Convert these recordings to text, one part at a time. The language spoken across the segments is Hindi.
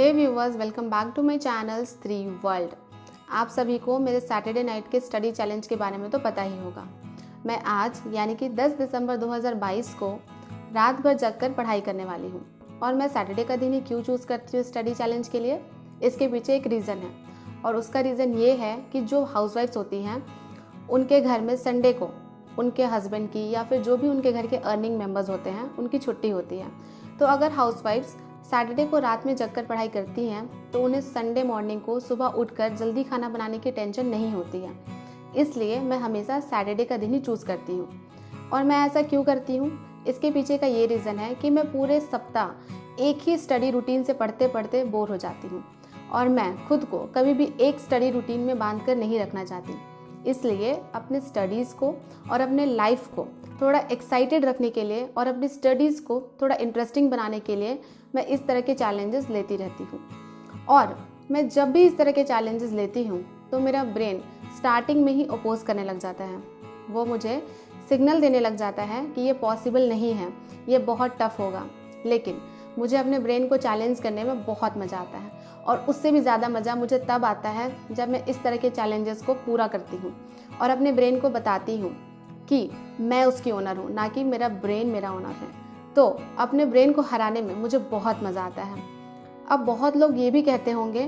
Hey viewers, welcome back to my channel 3 world. आप सभी को मेरे सैटरडे नाइट के स्टडी चैलेंज के बारे में तो पता ही होगा। मैं आज यानी कि 10 दिसंबर 2022 को रात भर जगकर पढ़ाई करने वाली हूँ। और मैं सैटरडे का दिन ही क्यों चूज़ करती हूँ स्टडी चैलेंज के लिए, इसके पीछे एक रीज़न है। और उसका रीज़न ये है कि जो हाउसवाइफ्स होती हैं उनके घर में संडे को उनके हस्बैंड की या फिर जो भी उनके घर के अर्निंग मेंबर्स होते हैं उनकी छुट्टी होती है। तो अगर हाउसवाइफ्स सैटरडे को रात में जगकर पढ़ाई करती हैं तो उन्हें संडे मॉर्निंग को सुबह उठकर जल्दी खाना बनाने की टेंशन नहीं होती है। इसलिए मैं हमेशा सैटरडे का दिन ही चूज़ करती हूँ। और मैं ऐसा क्यों करती हूँ, इसके पीछे का ये रीज़न है कि मैं पूरे सप्ताह एक ही स्टडी रूटीन से पढ़ते पढ़ते बोर हो जाती हूँ और मैं खुद को कभी भी एक स्टडी रूटीन में बांध कर नहीं रखना चाहती। इसलिए अपने स्टडीज़ को और अपने लाइफ को थोड़ा एक्साइटेड रखने के लिए और अपनी स्टडीज़ को थोड़ा इंटरेस्टिंग बनाने के लिए मैं इस तरह के चैलेंजेस लेती रहती हूँ। और मैं जब भी इस तरह के चैलेंजेस लेती हूँ तो मेरा ब्रेन स्टार्टिंग में ही अपोज करने लग जाता है। वो मुझे सिग्नल देने लग जाता है कि ये पॉसिबल नहीं है, ये बहुत टफ होगा। लेकिन मुझे अपने ब्रेन को चैलेंज करने में बहुत मज़ा आता है और उससे भी ज़्यादा मज़ा मुझे तब आता है जब मैं इस तरह के चैलेंजेस को पूरा करती हूँ और अपने ब्रेन को बताती हूँ कि मैं उसकी ओनर हूँ, ना कि मेरा ब्रेन मेरा ओनर है। तो अपने ब्रेन को हराने में मुझे बहुत मज़ा आता है। अब बहुत लोग ये भी कहते होंगे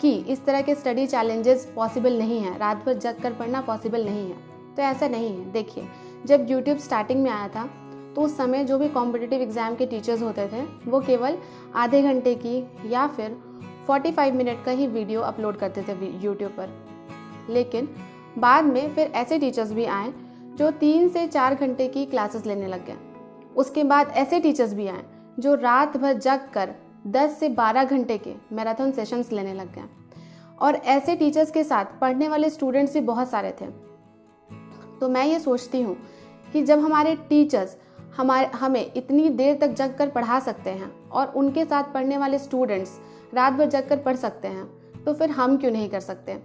कि इस तरह के स्टडी चैलेंजेस पॉसिबल नहीं है, रात भर जग कर पढ़ना पॉसिबल नहीं है। तो ऐसा नहीं है। देखिए, जब यूट्यूब स्टार्टिंग में आया था तो उस समय जो भी कॉम्पिटिटिव एग्ज़ाम के टीचर्स होते थे वो केवल आधे घंटे की या फिर 45 मिनट का ही वीडियो अपलोड करते थे यूट्यूब पर। लेकिन बाद में फिर ऐसे टीचर्स भी आए जो 3 से 4 घंटे की क्लासेस लेने लग गए। उसके बाद ऐसे टीचर्स भी आए जो रात भर जग कर 10 से 12 घंटे के मैराथन सेशंस लेने लग गए। और ऐसे टीचर्स के साथ पढ़ने वाले स्टूडेंट्स भी बहुत सारे थे। तो मैं ये सोचती हूँ कि जब हमारे टीचर्स हमें इतनी देर तक जग कर पढ़ा सकते हैं और उनके साथ पढ़ने वाले स्टूडेंट्स रात भर जग कर पढ़ सकते हैं, तो फिर हम क्यों नहीं कर सकते।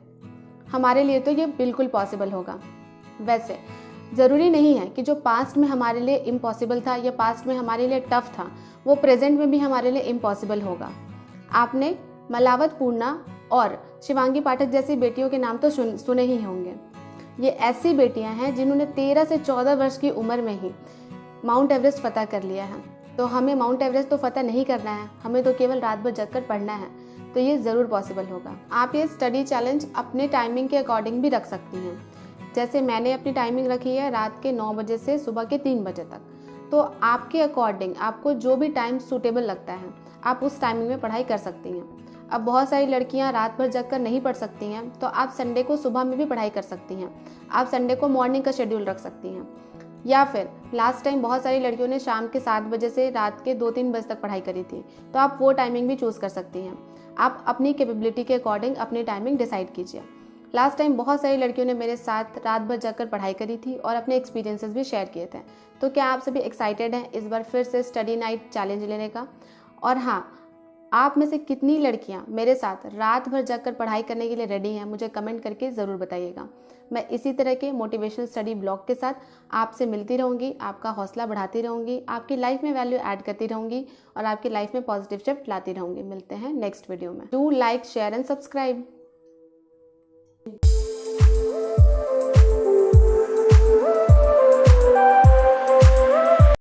हमारे लिए तो ये बिल्कुल पॉसिबल होगा। वैसे ज़रूरी नहीं है कि जो पास्ट में हमारे लिए इम्पॉसिबल था या पास्ट में हमारे लिए टफ था वो प्रेजेंट में भी हमारे लिए इम्पॉसिबल होगा। आपने मलावत पूर्णा और शिवांगी पाठक जैसी बेटियों के नाम तो सुने ही होंगे। ये ऐसी बेटियां हैं जिन्होंने 13 से 14 वर्ष की उम्र में ही माउंट एवरेस्ट फतह कर लिया है। तो हमें माउंट एवरेस्ट तो फतह नहीं करना है, हमें तो केवल रात भर जगकर पढ़ना है। तो ये ज़रूर पॉसिबल होगा। आप ये स्टडी चैलेंज अपने टाइमिंग के अकॉर्डिंग भी रख सकती हैं। जैसे मैंने अपनी टाइमिंग रखी है रात के 9 बजे से सुबह के 3 बजे तक। तो आपके अकॉर्डिंग आपको जो भी टाइम सूटेबल लगता है आप उस टाइमिंग में पढ़ाई कर सकती हैं। अब बहुत सारी लड़कियां रात भर जगकर नहीं पढ़ सकती हैं, तो आप संडे को सुबह में भी पढ़ाई कर सकती हैं। आप संडे को मॉर्निंग का शेड्यूल रख सकती हैं। या फिर लास्ट टाइम बहुत सारी लड़कियों ने शाम के 7 बजे से रात के 2-3 बजे तक पढ़ाई करी थी, तो आप वो टाइमिंग भी चूज़ कर सकती हैं। आप अपनी कैपेबिलिटी के अकॉर्डिंग अपनी टाइमिंग डिसाइड कीजिए। लास्ट टाइम बहुत सारी लड़कियों ने मेरे साथ रात भर जाकर पढ़ाई करी थी और अपने एक्सपीरियंसेस भी शेयर किए थे। तो क्या आप सभी एक्साइटेड हैं इस बार फिर से स्टडी नाइट चैलेंज लेने का? और हाँ, आप में से कितनी लड़कियां मेरे साथ रात भर जाकर पढ़ाई करने के लिए रेडी हैं, मुझे कमेंट करके ज़रूर बताइएगा। मैं इसी तरह के मोटिवेशनल स्टडी ब्लॉग के साथ आपसे मिलती रहूँगी, आपका हौसला बढ़ाती रहूँगी, आपकी लाइफ में वैल्यू ऐड करती रहूँगी और आपकी लाइफ में पॉजिटिव शिफ्ट लाती रहूँगी। मिलते हैं नेक्स्ट वीडियो में। Do like, share and subscribe.